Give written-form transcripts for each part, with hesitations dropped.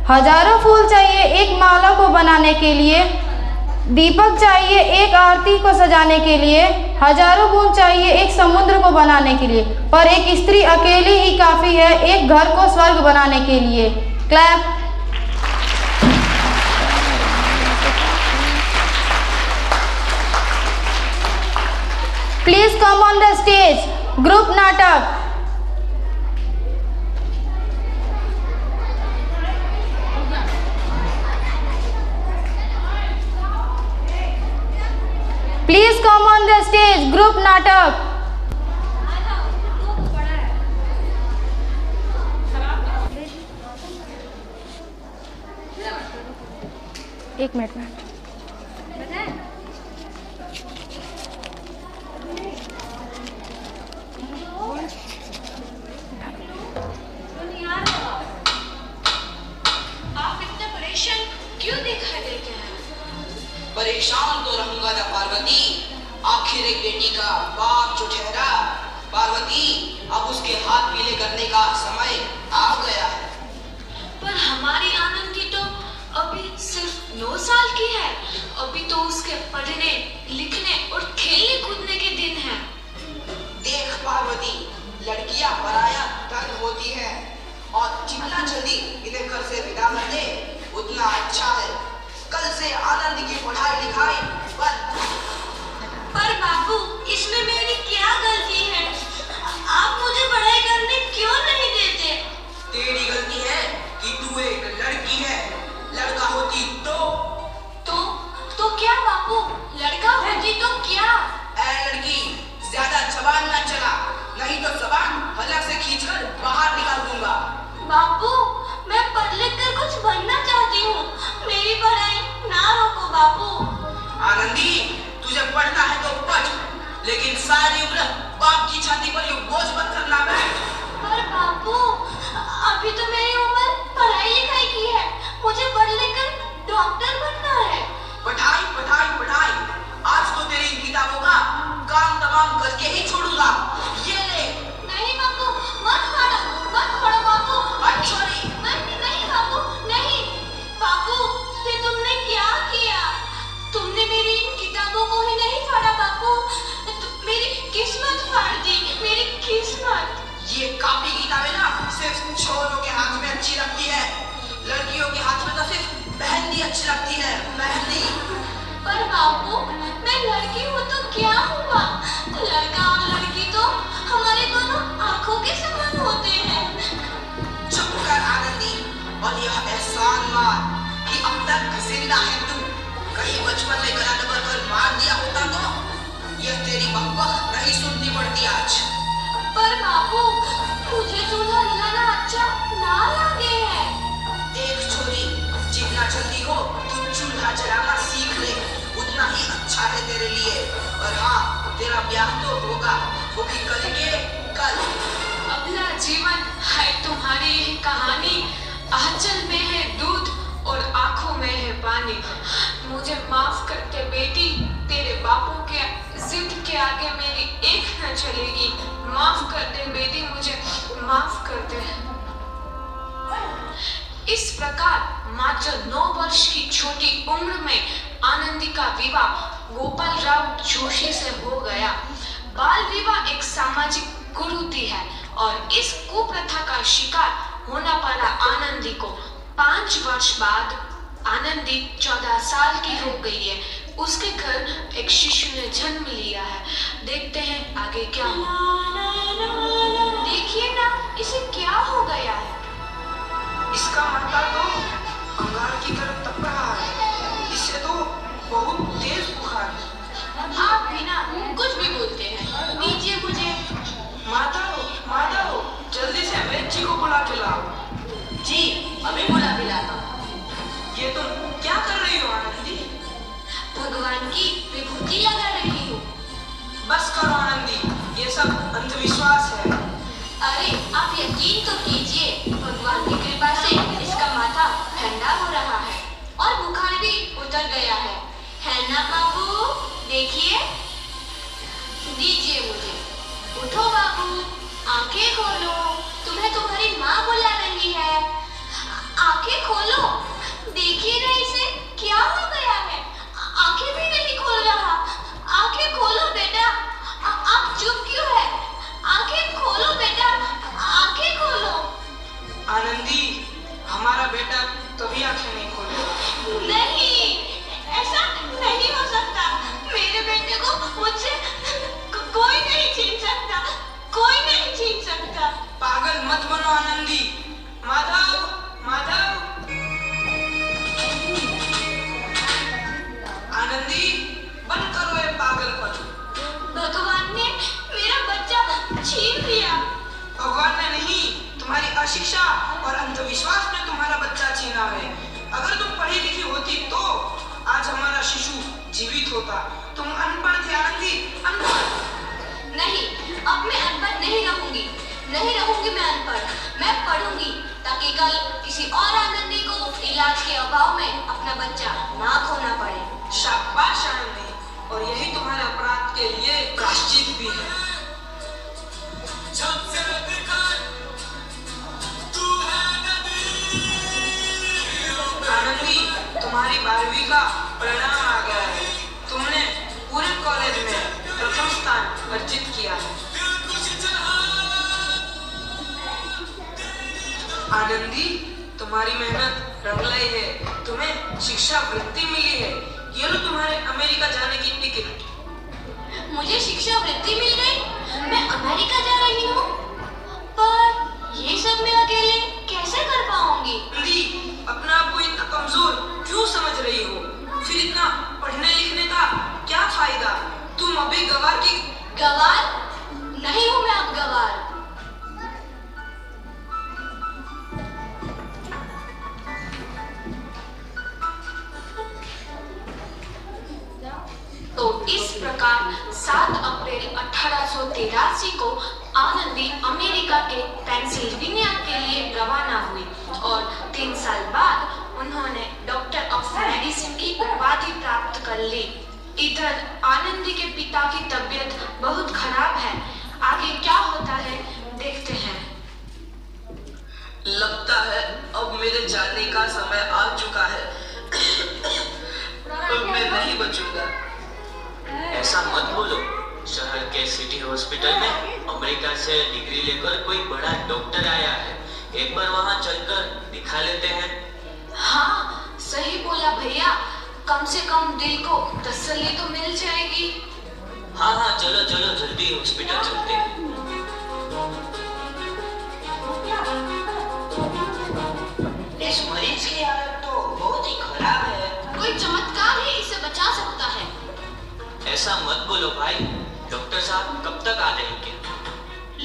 हजारों फूल चाहिए एक माला को बनाने के लिए, दीपक चाहिए एक आरती को सजाने के लिए, हजारों बूंद चाहिए एक समुद्र को बनाने के लिए, पर एक स्त्री अकेली ही काफी है एक घर को स्वर्ग बनाने के लिए। Clap. Please come on the stage. Group नाटक। Please come on the stage. Group नाटक। एक मिनट में परेशान तो रहूंगा ना पार्वती, आखिर एक बेटी का बाप जो ठहरा। पार्वती, अब उसके हाथ पीले करने का समय आ गया है। पर हमारी आनंदी तो अभी सिर्फ 9 साल की है। अभी तो उसके पढ़ने लिखने और खेलने कूदने के दिन हैं। देख पार्वती, लड़कियां पराया धन होती हैं और जितना जल्दी इन्हें घर से विदा कर दे उतना अच्छा है। कल से आनंद की पढ़ाई लिखाई बंद। पर बाबू, इसमें मेरी क्या गलती है? आप मुझे पढ़ाई करने क्यों नहीं देते? तेरी गलती है कि तू एक लड़की है। लड़का होती तो क्या बाबू? लड़का होती तो क्या? ऐ लड़की, ज्यादा जबान ना चला, नहीं तो जबान हलक से खींचकर बाहर निकाल दूंगा। बाबू, मैं पढ़ लिख कर कुछ बनना चाहती हूँ। मेरी पढ़ाई ना रोको बाबू। आनंदी, तुझे पढ़ना है तो पढ़, लेकिन सारी उम्र बाप की छाती पर ये बोझ मत करना बैठ। पर बाबू, अभी तो मेरी उम्र पढ़ाई लिखाई की है। मुझे पढ़ लिख कर डॉक्टर बनना है। पढ़ाई पढ़ाई पढ़ाई, आज तो तेरी इन किताबों का काम तमाम करके ही छोड़ूंगा। ये ले। नहीं बाबू, मत फाड़ो बाबू। छोरी। नहीं बाबू, नहीं। बाबू, ये तुमने क्या किया? तुमने मेरी इन किताबों को ही नहीं फाड़ा बाबू, मेरी किस्मत फाड़ दी, मेरी किस्मत। ये कापी किताबें ना सिर्फ छोरों के हाथ में अच्छी लगती है, लड़कियों के हाथ में तो सिर्फ मेहंदी अच्छी लगती है, मेहंदी। पर बाबू, मैं लड़की हूँ तो क्या हुआ? लड़का और लड़की तो हमारे दोनों आंखों के समान होते हैं। चुप कर आनंदी, और यह एहसान मान कि अब तक जिंदा है तू। कहीं बचपन में गला दबाकर मार दिया होता तो यह तेरी बकबक नहीं सुननी पड़ती आज। पर बाबू, मुझे चूल्हा जलाना अच्छा ना लगे है। देख छोरी, जितना जल्दी हो तू चूल्हा जलाना सीख ले, उतना ही अच्छा है तेरे लिए। और हाँ, तेरा ब्याह तो होगा, वो भी कल के कल। अगला जीवन है तुम्हारी यह कहानी। आंचल में है दूध और आंखों में है पानी। मुझे माफ कर दे बेटी, तेरे बापू के जिद के आगे मेरी एक न चलेगी। माफ कर दे बेटी, मुझे माफ कर दे। इस प्रकार मात्र 9 वर्ष की छोटी उम्र में आनंदी का विवाह गोपाल राव जोशी से हो गया। बाल विवाह एक सामाजिक कुरीति है और इस कुप्रथा का शिकार होना पड़ा आनंदी को। 5 वर्ष बाद आनंदी 14 साल की हो गई है। उसके घर एक शिशु ने जन्म लिया है। देखते हैं आगे क्या हो। देखिए ना, इसे क्या हो गया है? इसका माथा तो अंगार की तरफ तप रहा है। इसे तो बहुत तेज बुखार है। आप भी ना कुछ भी बोलते हैं। दीजिए मुझे। माधव, जल्दी से वैद्य जी को बुला के लाओ। जी, अभी बुला के लाता हूँ। ये तुम क्या कर रही हो आनंदी? भगवान की विभूति लगा रही हूँ। बस करो आनंदी, ये सब अंधविश्वास है। अरे आप यकीन तो कीजिए, भगवान की कृपा से इसका माथा ठंडा हो रहा है और बुखार भी उतर गया है ना बाबू? देखिए। दीजिए मुझे। उठो बाबू, आंखें खोलो, तुम्हें तुम्हारी माँ बुला रही है। आंखें खोलो। आनंदी, हमारा बेटा कभी आंखें नहीं खोलेगा। नहीं, ऐसा नहीं हो सकता। मेरे बेटे को मुझसे कोई नहीं छीन सकता, कोई नहीं छीन सकता। पागल मत बनो आनंदी। माधव, माधव। आनंदी, बंद करो ये पागलपन। भगवान ने मेरा बच्चा छीन लिया। भगवान ने नहीं, तुम्हारी अशिक्षा और अंधविश्वास ने तुम्हारा बच्चा छीना है। अगर तुम पढ़ी लिखी होती तो आज हमारा शिशु जीवित होता। तुम अनपढ़ थे आनंदी, अनपढ़। नहीं, अब मैं अनपढ़ नहीं रहूंगी, नहीं रहूंगी मैं अनपढ़। मैं पढ़ूंगी ताकि कल किसी और आनंदी को इलाज के अभाव में अपना बच्चा ना खोना पड़े। शाबाश आनंदी, और यही तुम्हारे अपराध के लिए प्रायश्चित भी है। आनंदी, तुम्हारी 12वीं का परिणाम आ गया है। तुमने पूरे कॉलेज में प्रथम स्थान अर्जित किया है। आनंदी, तुम्हारी मेहनत रंग लाई है। तुम्हें शिक्षा वृत्ति मिली है। ये लो तुम्हारे अमेरिका जाने की टिकट। मुझे शिक्षा वृत्ति मिल गई, मैं अमेरिका जा रही हूँ। पर ये सब मैं अकेले कैसे कर पाऊंगी? आनंदी, अपना आप को इतना कमजोर क्यों समझ रही हो? फिर इतना पढ़ने लिखने का क्या फायदा? तुम अभी गवार की। गवार नहीं हूँ मैं अब गवार। तो इस प्रकार 7 अप्रैल 1883 को आनंदी अमेरिका के पेंसिल्वेनिया के लिए रवाना हुई और 3 साल बाद उन्होंने डॉक्टर ऑफ मेडिसिन की उपाधि प्राप्त कर ली। इधर आनंदी के पिता की तबीयत बहुत खराब है। आगे क्या होता है देखते हैं। लगता है अब मेरे जाने का समय आ चुका है। अब मैं नहीं बचूंगा। ऐसा मत बोलो। शहर के सिटी हॉस्पिटल में अमेरिका से डिग्री लेकर कोई बड़ा डॉक्टर आया है। एक बार वहां चलकर दिखा लेते हैं। हाँ, सही बोला भैया। कम से कम दिल को तसल्ली तो मिल जाएगी। हाँ हाँ, चलो चलो जल्दी हॉस्पिटल चलते हैं। इस मरीज की हालत तो बहुत ही खराब है। कोई चमत्कार ही इसे बचा सकता है। ऐसा मत बोलो भाई। डॉक्टर साहब कब तक आ जाएंगे?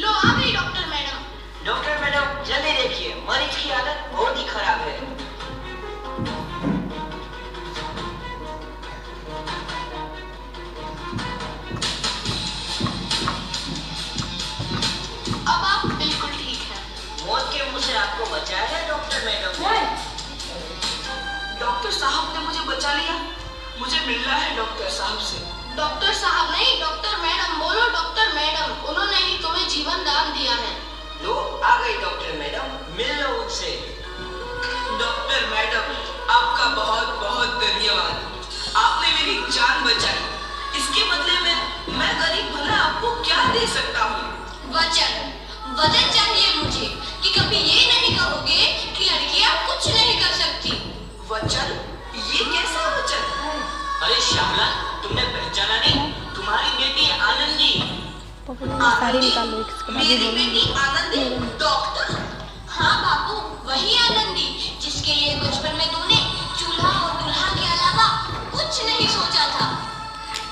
लो आ गई डॉक्टर मैडम। डॉक्टर मैडम जल्दी देखिए, मरीज की हालत बहुत ही खराब है। अब आप बिल्कुल ठीक है। मौत के मुंह से आपको बचाया है डॉक्टर मैडम। डॉक्टर साहब ने मुझे बचा लिया। मुझे मिलना है डॉक्टर साहब से। डॉक्टर साहब नहीं, डॉक्टर मैडम बोलो। डॉक्टर मैडम, उन्होंने ही तुम्हें जीवन दान दिया है। लो आ गई डॉक्टर मैडम, मिल लो उनसे। डॉक्टर मैडम, आपका बहुत बहुत धन्यवाद। आपने मेरी जान बचाई। इसके बदले में मैं गरीब भला आपको क्या दे सकता हूँ? वचन चाहिए मुझे कि कभी ये नहीं कहोगे कि लड़कियां कुछ नहीं कर सकती। वचन? ये कैसा वचन? अरे श्यामला, तुमने पहचाना नहीं? तुम्हारी बेटी आनंदी। मेरी बेटी आनंदी डॉक्टर? हाँ बापू, वही आनंदी जिसके लिए बचपन में तूने चूल्हा और दूल्हा के अलावा कुछ नहीं सोचा था।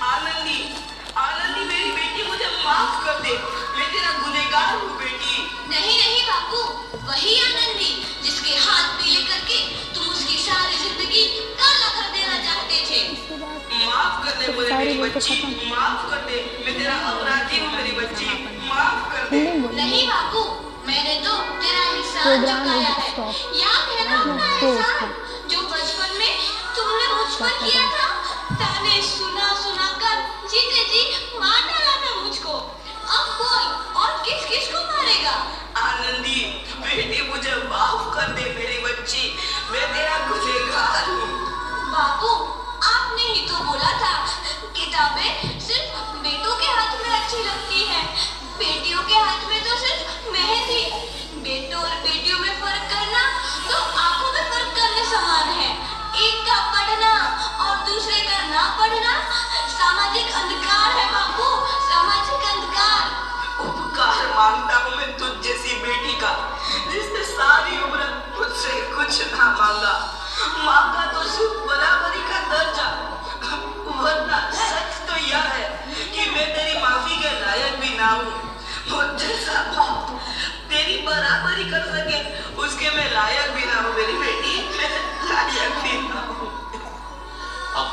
आनंदी, आनंदी मेरी बेटी, मुझे माफ कर दे। मैं तेरा गुनहगार हूँ बेटी। नहीं नहीं बापू, वही आनंदी जिसके हाथ पीले करके तुम उसकी सारी जिंदगी काला कर देना चाहते थे। माफ कर दे मुझे मेरी बच्ची, माफ कर दे। मैं तेरा अपराधी हूँ मेरी बच्ची, माफ कर दे। नहीं बापू, मैंने तो तेरा एहसान चुकाया है। याद है ना अपना एहसान जो बचपन में तुमने मुझ पर किया था? ताने सुना सुना कर जीते जी मार डाला था मुझको। अब कोई और किस किस को मारेगा? आनंदी बेटी, मुझे माफ कर दे मेरी बच्ची। मैं तेरा गुनहगार हूँ। बापू, आपने ही तो बोला था किताबें सिर्फ बेटों के हाथ में अच्छी लगती है, बेटियों के हाथ में तो सिर्फ मेहंदी। बेटों और बेटियों में फर्क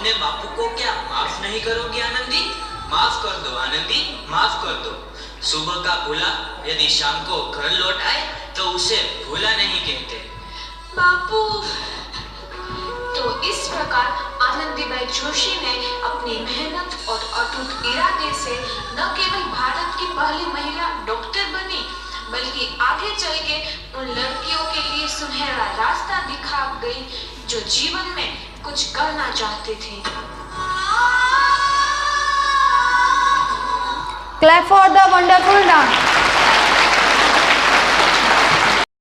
अपने बापू को क्या माफ नहीं करोगी आनंदी? माफ कर दो आनंदी, माफ कर दो। सुबह का भूला यदि शाम को घर लौट आए तो उसे भूला नहीं कहते। बापू। तो इस प्रकार आनंदीबाई जोशी ने अपनी मेहनत और अटूट इरादे से न केवल भारत की पहली महिला डॉक्टर बनी, बल्कि आगे चल के उन लड़कियों के लिए सुनहरा रास्ता दिखा गई जो जीवन में कुछ करना चाहती थी। Clap for the wonderful dance.